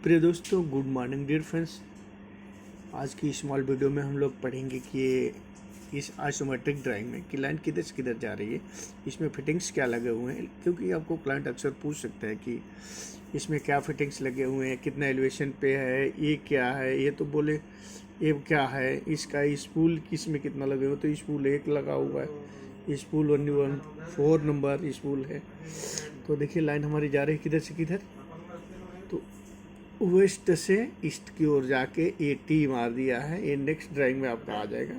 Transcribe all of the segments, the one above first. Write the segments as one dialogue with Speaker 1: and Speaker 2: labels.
Speaker 1: प्रिय दोस्तों, good morning dear friends. आज की स्मॉल वीडियो में हम लोग पढ़ेंगे कि ये इस आइसोमेट्रिक ड्राइंग में कि लाइन किधर से किधर जा रही है, इसमें फिटिंग्स क्या लगे हुए हैं। क्योंकि आपको क्लाइंट अक्सर पूछ सकता है कि इसमें क्या फिटिंग्स लगे हुए हैं, कितना एलिवेशन पे है, ये क्या है, ये तो बोले ये क्या है, इसका स्पूल किसमें कितना लगे हुए, तो स्पूल एक लगा हुआ है, स्पूल 114 नंबर स्पूल है। तो देखिए लाइन हमारी जा रही है किधर से किधर, तो वेस्ट से ईस्ट की ओर जाके ये टी मार दिया है। ये नेक्स्ट ड्राइंग में आपका आ जाएगा,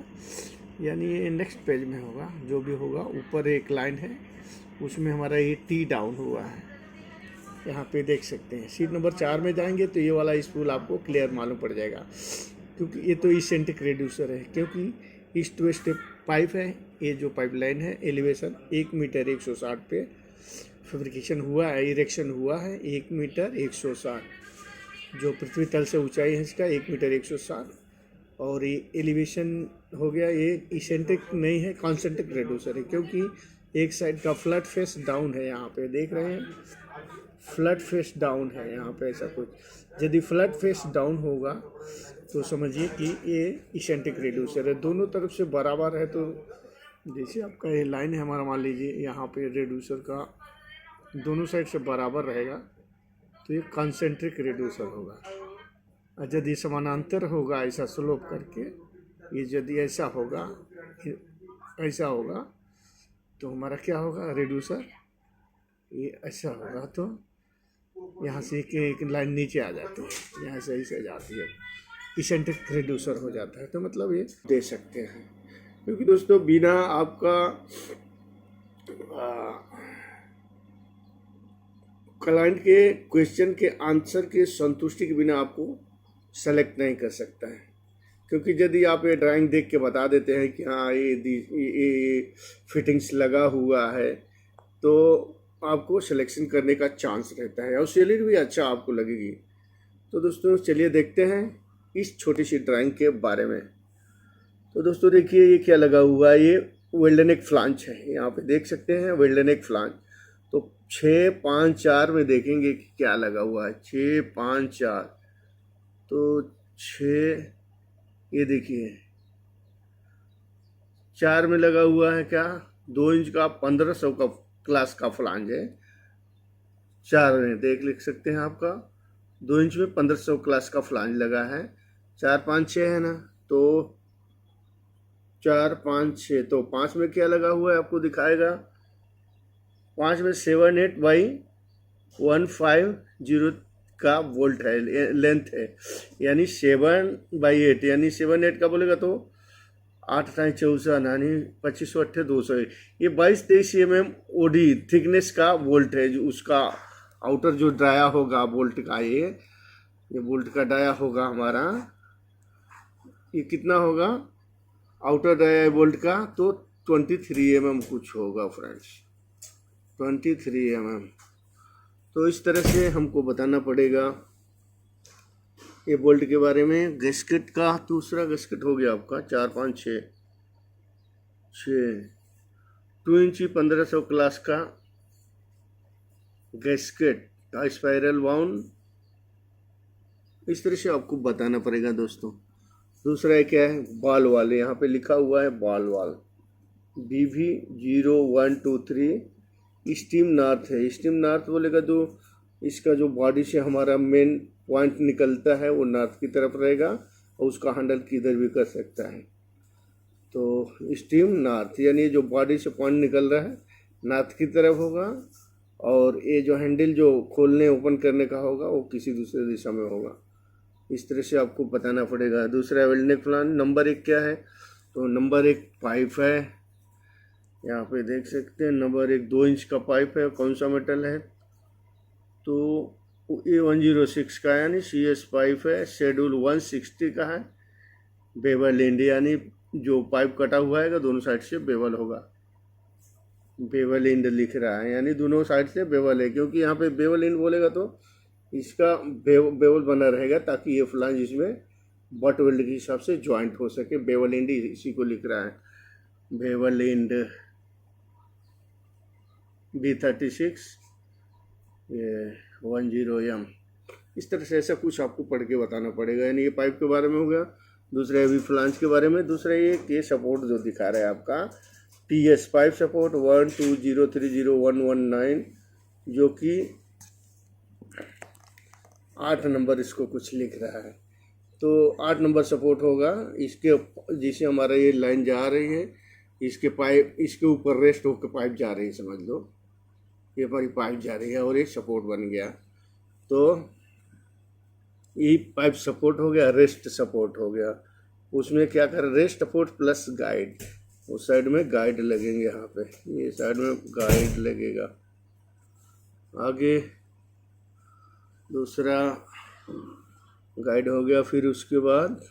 Speaker 1: यानी ये नेक्स्ट पेज में होगा। जो भी होगा, ऊपर एक लाइन है उसमें हमारा ये टी डाउन हुआ है, यहाँ पे देख सकते हैं। सीट नंबर 4 में जाएंगे तो ये वाला स्पूल आपको क्लियर मालूम पड़ जाएगा, क्योंकि ये तो इसेंट्रिक रेड्यूसर है, क्योंकि ईस्ट वेस्ट पाइप है। ये जो पाइप लाइन है एलिवेशन 1 मीटर 160 पे फैब्रिकेशन हुआ है, इरेक्शन हुआ है 1 मीटर 160। जो पृथ्वी तल से ऊंचाई है इसका 1 मीटर 160, और ये एलिवेशन हो गया। ये इसेंट्रिक नहीं है, कॉन्सेंट्रिक रेड्यूसर है, क्योंकि एक साइड का फ्लैट फेस डाउन है। यहाँ पे देख रहे हैं, फ्लैट फेस डाउन है यहाँ पे ऐसा कुछ। यदि फ्लैट फेस डाउन होगा तो समझिए कि ये इसेंट्रिक रेड्यूसर है। दोनों तरफ से बराबर है, तो जैसे आपका ये लाइन है हमारा, मान लीजिए यहाँ पे रेड्यूसर का दोनों साइड से बराबर रहेगा तो ये कॉन्सेंट्रिक रेड्यूसर होगा। और यदि समानांतर होगा ऐसा स्लोप करके, ये यदि ऐसा होगा, ऐसा होगा तो हमारा क्या होगा, रेड्यूसर। ये ऐसा होगा तो यहाँ से एक लाइन नीचे आ जाती है, यहाँ से ऐसे जाती है, इसेंट्रिक रेड्यूसर हो जाता है। तो मतलब ये दे सकते हैं, क्योंकि दोस्तों बिना आपका क्लाइंट के क्वेश्चन के आंसर के संतुष्टि के बिना आपको सेलेक्ट नहीं कर सकता है। क्योंकि यदि आप ये ड्राइंग देख के बता देते हैं कि हाँ ये फिटिंग्स लगा हुआ है, तो आपको सिलेक्शन करने का चांस रहता है और सैलरी भी अच्छा आपको लगेगी। तो दोस्तों चलिए देखते हैं इस छोटी सी ड्राइंग के बारे में। तो दोस्तों देखिए ये क्या लगा हुआ है, ये वेल्डनेक फ्लांज है। यहाँ पे देख सकते हैं वेल्डनेक फ्लांज। तो 6 5 4 में देखेंगे कि क्या लगा हुआ है। 6 5 4, तो 6, ये देखिए 4 में लगा हुआ है क्या, 2 इंच का 1500 का क्लास का फ्लांज है। 4 में लिख सकते हैं आपका 2 इंच में 1500 क्लास का फ्लांज लगा है। 4 5 6 है ना, तो 4 5 6, तो 5 में क्या लगा हुआ है आपको दिखाएगा। 5 में 78/150 का वोल्ट है, लेंथ है, यानी 7/8, यानी 7/8 का बोलेगा तो 8 × 64 यानी 25 8 200। ये 22-23 mm ओडी थिकनेस का वोल्ट है, जो उसका आउटर जो डाया होगा वोल्ट का, ये वोल्ट का डाया होगा हमारा। ये कितना होगा आउटर डाया वोल्ट का, तो 23 mm कुछ होगा फ्रेंड्स, 23 mm। तो इस तरह से हमको बताना पड़ेगा ये बोल्ट के बारे में। गैस्केट का दूसरा गैस्केट हो गया आपका 4 5 6 2 इंची 1500 क्लास का गैस्केट, स्पाइरल वाउंड। इस तरह से आपको बताना पड़ेगा दोस्तों। दूसरा है क्या है, बॉल वाल। यहाँ पे लिखा हुआ है बॉल वाल BV0123 स्टीम नॉर्थ है। स्टीम नॉर्थ बोलेगा तो इसका जो बॉडी से हमारा मेन पॉइंट निकलता है वो नॉर्थ की तरफ रहेगा, और उसका हैंडल किधर भी कर सकता है। तो स्टीम नॉर्थ यानी जो बॉडी से पॉइंट निकल रहा है नॉर्थ की तरफ होगा, और ये जो हैंडल जो खोलने ओपन करने का होगा वो किसी दूसरे दिशा में होगा। इस तरह से आपको बताना पड़ेगा। दूसरा वेल्डनेक फ्लांज। नंबर 1 क्या है, तो नंबर 1 पाइप है। यहाँ पे देख सकते हैं नंबर 1 2 इंच का पाइप है। कौन सा मेटल है, तो A106 का, यानी CS पाइप है। शेड्यूल 160 का है। बेवल एंड, यानी जो पाइप कटा हुआ है दोनों साइड से बेवल होगा। बेवल एंड लिख रहा है, यानी दोनों साइड से बेवल है, क्योंकि यहाँ पे बेवल एंड बोलेगा तो इसका बेवल बना रहेगा, ताकि ये फ्लांज इसमें बट वेल्ड के हिसाब से ज्वाइंट हो सके। बेवल एंड इसी को लिख रहा है, बेवल एंड B36 ये 10M। इस तरह से ऐसा कुछ आपको पढ़ के बताना पड़ेगा। यानी ये पाइप के बारे में हो गया। दूसरा अभी फ्लांज के बारे में। दूसरा ये सपोर्ट जो दिखा रहा है आपका TS पाइप सपोर्ट 120301119, जो कि 8 नंबर इसको कुछ लिख रहा है। तो 8 नंबर सपोर्ट होगा इसके, जिसे हमारा ये लाइन जा रही है, इसके पाइप इसके ऊपर रेस्ट होकर पाइप जा रही है, समझ लो ये हमारी पाइप जा रही है और एक सपोर्ट बन गया। तो ये पाइप सपोर्ट हो गया, रेस्ट सपोर्ट हो गया। उसमें क्या कर, रेस्ट सपोर्ट प्लस गाइड, उस साइड में गाइड लगेंगे, यहाँ पे ये साइड में गाइड लगेगा। आगे दूसरा गाइड हो गया, फिर उसके बाद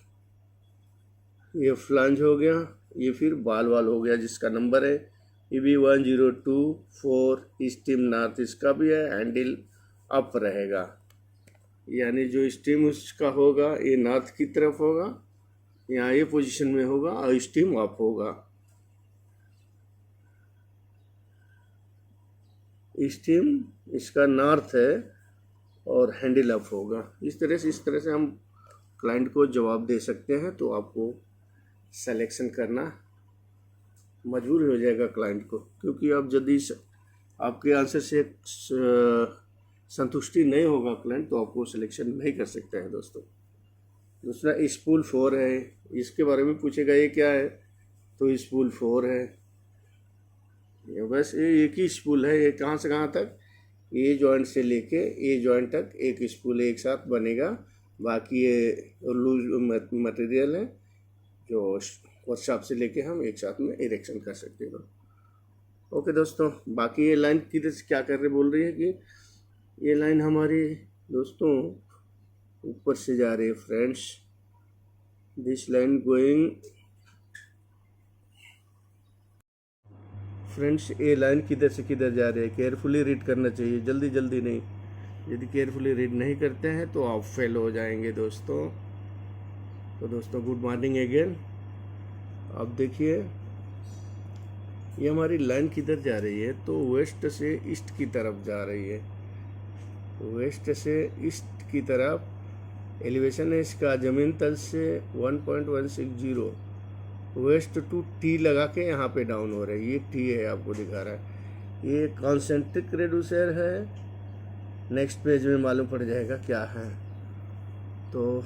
Speaker 1: ये फ्लांज हो गया, ये फिर बाल हो गया जिसका नंबर है EB 1024 स्टीम नॉर्थ, इसका भी है। हैंडल अप रहेगा, यानी जो स्टीम उसका होगा ये नॉर्थ की तरफ होगा, यहाँ ये पोजीशन में होगा और स्टीम अप होगा। स्टीम इसका नॉर्थ है और हैंडल अप होगा। इस तरह से हम क्लाइंट को जवाब दे सकते हैं। तो आपको सिलेक्शन करना मजबूर हो जाएगा क्लाइंट को, क्योंकि आप यदि आपके आंसर से संतुष्टि नहीं होगा क्लाइंट, तो आपको सिलेक्शन नहीं कर सकते हैं दोस्तों। दूसरा स्पूल 4 है, इसके बारे में पूछेगा ये क्या है, तो स्पूल 4 है। ये बस ये एक ही स्पूल है, ये कहाँ से कहाँ तक, ए जॉइंट से लेके ए जॉइंट तक एक स्पूल एक साथ बनेगा। बाकी ये लूज मटेरियल है जो वर्कशॉप से लेके हम एक साथ में इरेक्शन कर सकते हैं। ओके दोस्तों, बाकी ये लाइन किधर से क्या कर रहे बोल रही है कि ये लाइन हमारी दोस्तों ऊपर से जा रही है friends. This line going friends, ये लाइन किधर से किधर जा रही है, केयरफुली रीड करना चाहिए, जल्दी जल्दी नहीं। यदि केयरफुली रीड नहीं करते हैं तो आप फेल हो जाएंगे दोस्तों। तो दोस्तों गुड मॉर्निंग अगेन। अब देखिए ये हमारी लाइन किधर जा रही है, तो वेस्ट से ईस्ट की तरफ जा रही है। वेस्ट से ईस्ट की तरफ एलिवेशन है इसका ज़मीन तल से 1.160, वेस्ट टू टी लगा के यहाँ पे डाउन हो रहा है। ये टी है, आपको दिखा रहा है। ये कॉन्सेंट्रिक रेड्यूसर है, नेक्स्ट पेज में मालूम पड़ जाएगा क्या है। तो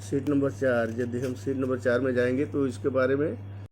Speaker 1: सीट नंबर 4, यदि हम सीट नंबर 4 में जाएंगे तो इसके बारे में